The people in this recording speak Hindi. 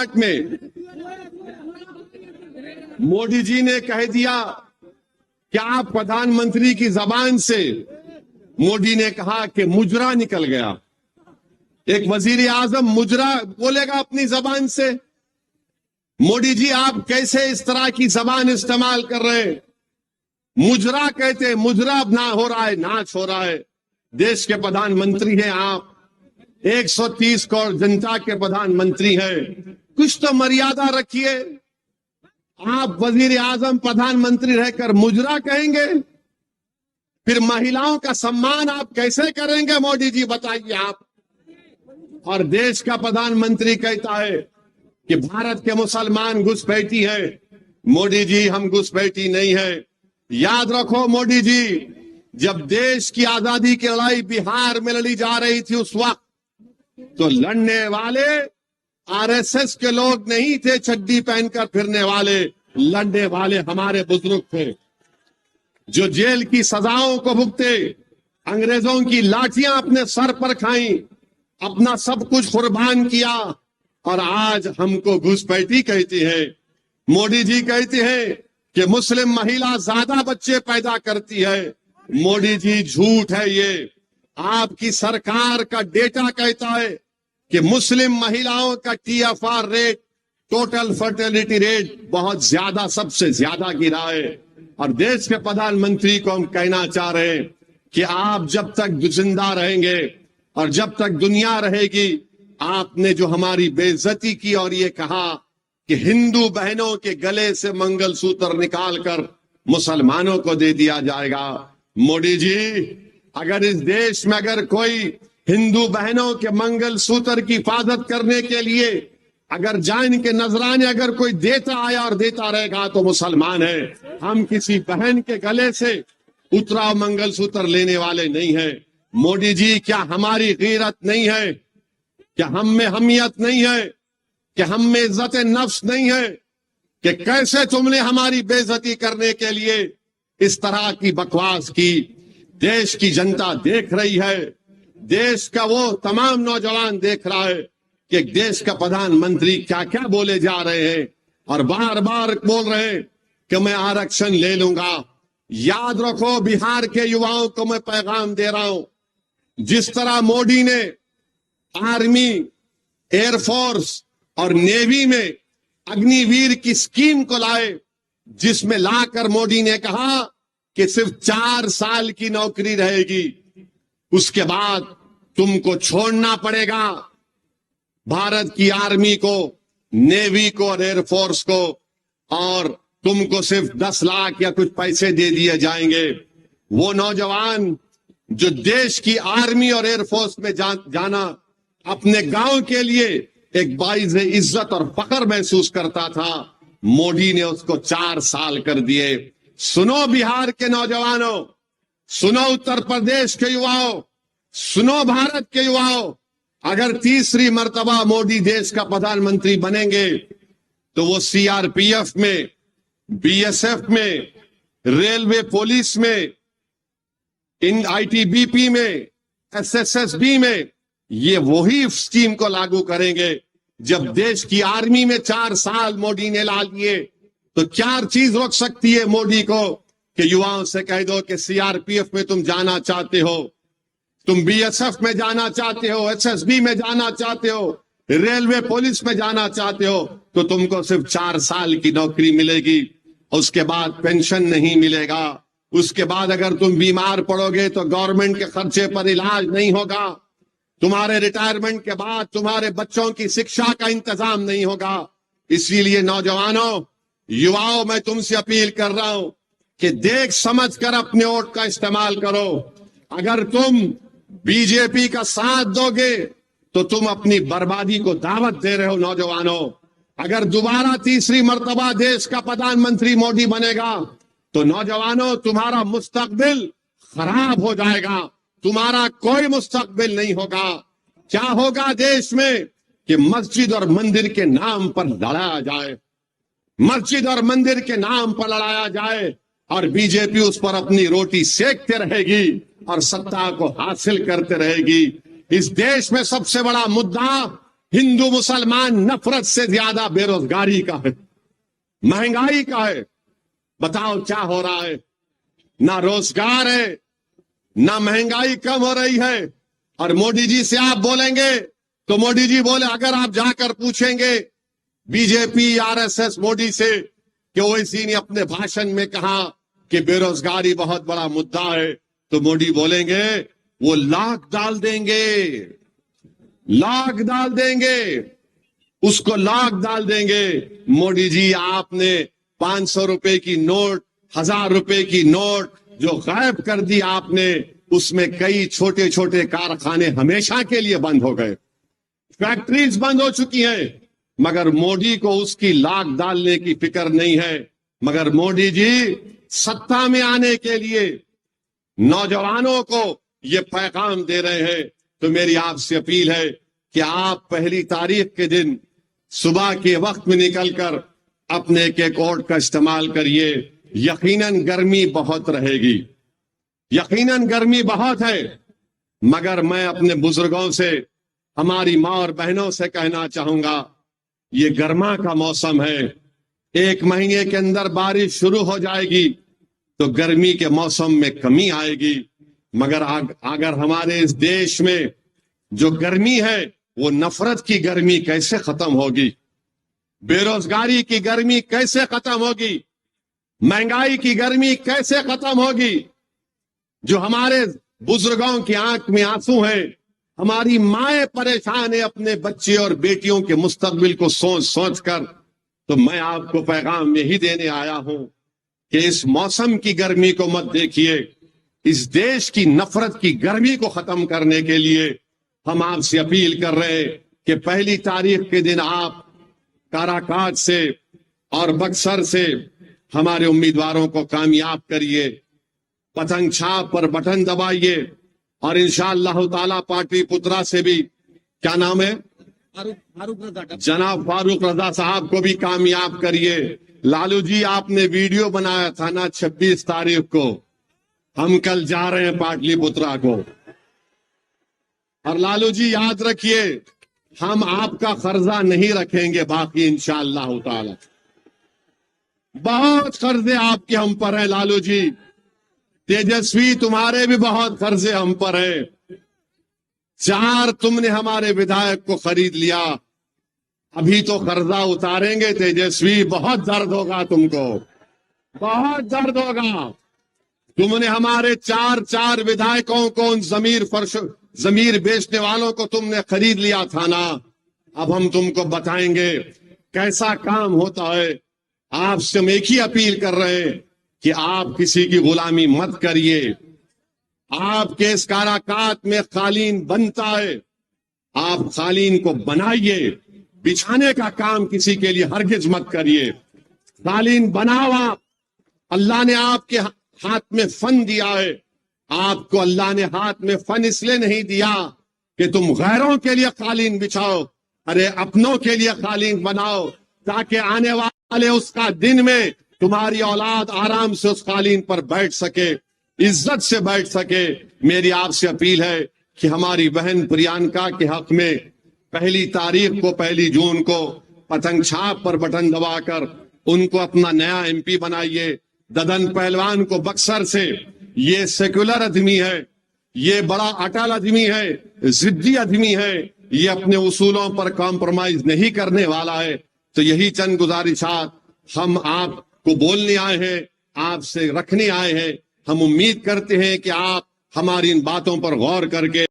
गुजरात में मोदी जी ने कह दिया कि आप प्रधानमंत्री की जबान से, मोदी ने कहा कि मुजरा निकल गया। एक वजीर आजम मुजरा बोलेगा अपनी जबान से? मोदी जी आप कैसे इस तरह की जबान इस्तेमाल कर रहे हैं? मुजरा कहते, मुजरा ना हो रहा है, नाच हो रहा है। देश के प्रधानमंत्री हैं आप, 130 करोड़ जनता के प्रधानमंत्री हैं, कुछ तो मर्यादा रखिए। आप वजीर आजम प्रधानमंत्री रहकर मुजरा कहेंगे? फिर महिलाओं का सम्मान आप कैसे करेंगे मोदी जी, बताइए आप। और देश का प्रधानमंत्री कहता है कि भारत के मुसलमान घुसपैठी है। मोदी जी हम घुसपैठी नहीं है। याद रखो मोदी जी, जब देश की आजादी की लड़ाई बिहार में लड़ी जा रही थी उस वक्त, तो लड़ने वाले आरएसएस के लोग नहीं थे, चड्डी पहनकर फिरने वाले। लड़ने वाले हमारे बुजुर्ग थे जो जेल की सजाओं को भुगते, अंग्रेजों की लाठियां अपने सर पर खाई, अपना सब कुछ कुर्बान किया, और आज हमको घुसपैठी कहती है। मोदी जी कहते हैं कि मुस्लिम महिला ज्यादा बच्चे पैदा करती है। मोदी जी झूठ है ये। आपकी सरकार का डेटा कहता है कि मुस्लिम महिलाओं का TFR rate, total fertility rate, बहुत ज्यादा, सबसे ज्यादा गिरा है। और देश के प्रधानमंत्री को हम कहना चाह रहे हैं कि आप जब तक जिंदा रहेंगे और जब तक दुनिया रहेगी, आपने जो हमारी बेइज्जती की और ये कहा कि हिंदू बहनों के गले से मंगलसूत्र निकालकर मुसलमानों को दे दिया जाएगा। मोदी जी, अगर इस देश में अगर कोई हिंदू बहनों के मंगलसूत्र की हिफाजत करने के लिए अगर जान के नजराने अगर कोई देता आया और देता रहेगा तो मुसलमान है। हम किसी बहन के गले से उतरा मंगलसूत्र लेने वाले नहीं है। मोदी जी, क्या हमारी गैरत नहीं है? क्या हम में हमियत नहीं है? कि हम में इज्जत नफ्स नहीं है? कि कैसे तुमने हमारी बेइज्जती करने के लिए इस तरह की बकवास की? देश की जनता देख रही है, देश का वो तमाम नौजवान देख रहा है कि देश का प्रधानमंत्री क्या क्या बोले जा रहे हैं, और बार बार बोल रहे हैं कि मैं आरक्षण ले लूंगा। याद रखो, बिहार के युवाओं को मैं पैगाम दे रहा हूं, जिस तरह मोदी ने आर्मी, एयरफोर्स और नेवी में अग्निवीर की स्कीम को लाए, जिसमें लाकर मोदी ने कहा कि सिर्फ 4 साल की नौकरी रहेगी, उसके बाद तुमको छोड़ना पड़ेगा भारत की आर्मी को, नेवी को और एयरफोर्स को, और तुमको सिर्फ 10 लाख या कुछ पैसे दे दिए जाएंगे। वो नौजवान जो देश की आर्मी और एयरफोर्स में जाना अपने गांव के लिए एक बाइज़ इज्जत और फख्र महसूस करता था, मोदी ने उसको 4 साल कर दिए। सुनो बिहार के नौजवानों, सुनो उत्तर प्रदेश के युवाओं, सुनो भारत के युवाओं, अगर तीसरी मर्तबा मोदी देश का प्रधानमंत्री बनेंगे तो वो CRPF में, BSF में, रेलवे पुलिस में, इन ITBP में, SSSB में, ये वही स्कीम को लागू करेंगे। जब देश की आर्मी में 4 साल मोदी ने ला लिए, तो क्या चीज रोक सकती है मोदी को कि युवाओं से कह दो कि CRPF में तुम जाना चाहते हो, तुम BSF में जाना चाहते हो, SSB में जाना चाहते हो, रेलवे पुलिस में जाना चाहते हो, तो तुमको सिर्फ 4 साल की नौकरी मिलेगी, उसके बाद पेंशन नहीं मिलेगा, उसके बाद अगर तुम बीमार पड़ोगे तो गवर्नमेंट के खर्चे पर इलाज नहीं होगा, तुम्हारे रिटायरमेंट के बाद तुम्हारे बच्चों की शिक्षा का इंतजाम नहीं होगा। इसीलिए नौजवानों, युवाओं, मैं तुमसे अपील कर रहा हूं कि देख समझ कर अपने वोट का इस्तेमाल करो। अगर तुम बीजेपी का साथ दोगे तो तुम अपनी बर्बादी को दावत दे रहे हो। नौजवानों, अगर दोबारा तीसरी मर्तबा देश का प्रधानमंत्री मोदी बनेगा तो नौजवानों, तुम्हारा मुस्तकबिल खराब हो जाएगा, तुम्हारा कोई मुस्तकबिल नहीं होगा। क्या होगा देश में कि मस्जिद और मंदिर के नाम पर लड़ाया जाए, मस्जिद और मंदिर के नाम पर लड़ाया जाए, और बीजेपी उस पर अपनी रोटी सेकते रहेगी और सत्ता को हासिल करते रहेगी। इस देश में सबसे बड़ा मुद्दा हिंदू मुसलमान नफरत से ज्यादा बेरोजगारी का है, महंगाई का है। बताओ क्या हो रहा है? ना रोजगार है, ना महंगाई कम हो रही है। और मोदी जी से आप बोलेंगे तो मोदी जी बोले, अगर आप जाकर पूछेंगे बीजेपी आरएसएस मोदी से कि ओवैसी ने अपने भाषण में कहा कि बेरोजगारी बहुत बड़ा मुद्दा है, तो मोदी बोलेंगे वो लाख डाल देंगे, लाख डाल देंगे, उसको लाख डाल देंगे। मोदी जी, आपने 500 रुपए की नोट, 1000 रुपए की नोट जो गायब कर दी आपने, उसमें कई छोटे छोटे कारखाने हमेशा के लिए बंद हो गए, फैक्ट्रीज बंद हो चुकी हैं। मगर मोदी को उसकी लाख डालने की फिक्र नहीं है। मगर मोदी जी सत्ता में आने के लिए नौजवानों को ये पैगाम दे रहे हैं। तो मेरी आपसे अपील है कि आप 1 तारीख के दिन सुबह के वक्त में निकलकर अपने एक वोट का इस्तेमाल करिए। यकीनन गर्मी बहुत रहेगी, यकीनन गर्मी बहुत है, मगर मैं अपने बुजुर्गों से, हमारी माँ और बहनों से कहना चाहूंगा, ये गर्मा का मौसम है। 1 महीने के अंदर बारिश शुरू हो जाएगी तो गर्मी के मौसम में कमी आएगी। मगर अगर हमारे इस देश में जो गर्मी है वो नफरत की गर्मी कैसे खत्म होगी? बेरोजगारी की गर्मी कैसे खत्म होगी? महंगाई की गर्मी कैसे खत्म होगी? जो हमारे बुजुर्गों की आंख में आंसू है, हमारी माएं परेशान है अपने बच्चे और बेटियों के मुस्तकबिल को सोच सोच कर। तो मैं आपको पैगाम यही देने आया हूं कि इस मौसम की गर्मी को मत देखिए। इस देश की नफरत की गर्मी को खत्म करने के लिए हम आपसे अपील कर रहे हैं कि 1 तारीख के दिन आप काराकाट से और बक्सर से हमारे उम्मीदवारों को कामयाब करिए, पतंग छाप पर बटन दबाइए और इंशाअल्लाह ताला पाटलिपुत्रा से भी, क्या नाम है, जनाब फारूक रजा साहब को भी कामयाब करिए। लालू जी, आपने वीडियो बनाया था ना 26 तारीख को, हम कल जा रहे हैं पाटलिपुत्रा को। और लालू जी याद रखिए, हम आपका कर्जा नहीं रखेंगे बाकी इंशाअल्लाह ताला। बहुत कर्जे आपके हम पर है लालू जी। तेजस्वी, तुम्हारे भी बहुत कर्जे हम पर है। 4 तुमने हमारे विधायक को खरीद लिया, अभी तो कर्जा उतारेंगे तेजस्वी, बहुत दर्द होगा तुमको, बहुत दर्द होगा। तुमने हमारे 4 विधायकों को, उन जमीर बेचने वालों को तुमने खरीद लिया था ना। अब हम तुमको बताएंगे कैसा काम होता है। आपसे हम एक ही अपील कर रहे हैं कि आप किसी की गुलामी मत करिए। आपके इस काराकाट में कालीन बनता है, आप कालीन को बनाइए, बिछाने का काम किसी के लिए हरगिज मत करिए। कालीन बनाओ आप। अल्लाह ने आपके हाथ में फन दिया है। आपको अल्लाह ने हाथ में फन इसलिए नहीं दिया कि तुम गैरों के लिए कालीन बिछाओ, अरे अपनों के लिए कालीन बनाओ, ताकि आने वाले उसका दिन में तुम्हारी औलाद आराम से उस कालीन पर बैठ सके, इज्जत से बैठ सके। मेरी आपसे अपील है कि हमारी बहन प्रियंका के हक में 1 तारीख को, 1 जून को पतंग छाप पर बटन दबाकर उनको अपना नया MP बनाइए। ददन पहलवान को बक्सर से, ये सेक्युलर आदमी है, ये बड़ा अटल आदमी है, जिद्दी आदमी है, ये अपने उसूलों पर कॉम्प्रोमाइज नहीं करने वाला है। तो यही चंद गुजारिशात हम आपको बोलने आए हैं, आपसे रखने आए हैं। हम उम्मीद करते हैं कि आप हमारी इन बातों पर गौर करके